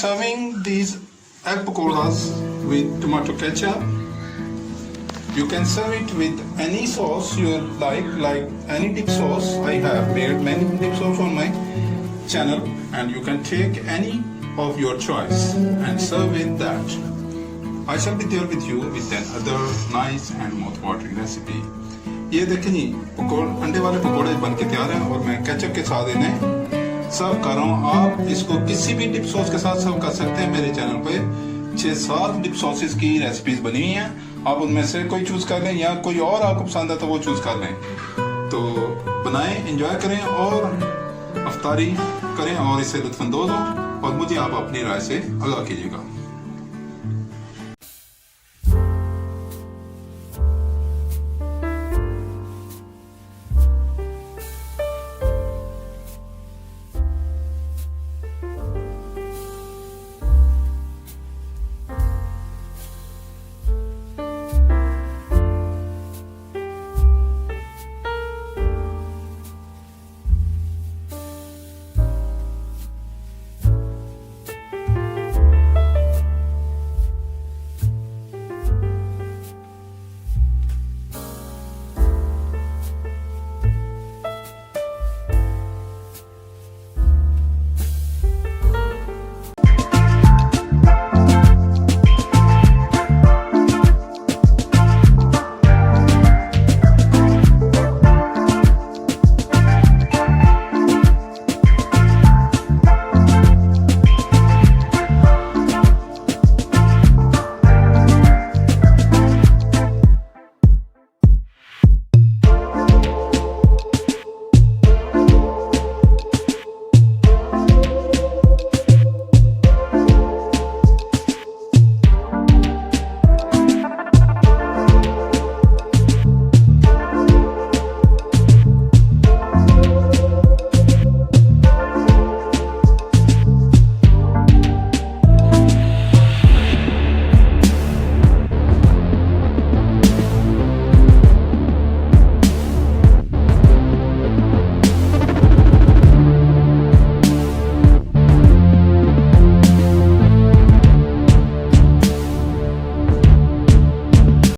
serving these egg pakoras with tomato ketchup. You can serve it with any sauce you like any dip sauce. I have made many dip sauce on my channel, and you can take any of your choice and serve with that. I shall be there with you with another nice and mouth-watering recipe. ये देखें जी, अंडे वाले पकोड़े बन के तैयार हैं और मैं केचप के साथ इन्हें सर्व कर रहा हूँ। आप इसको किसी भी डिप सॉस के साथ सर्व कर सकते हैं। मेरे चैनल पे 6-7 डिप सॉसेस की रेसिपीज बनी हुई हैं, आप उनमें से कोई चूज कर लें या कोई और आपको पसंद है तो वो चूज कर लें। तो बनाएं, एंजॉय करें और अफ्तारी करें और इससे लुत्फानंदोज हो, और मुझे आप अपनी राय से आगाह कीजिएगा।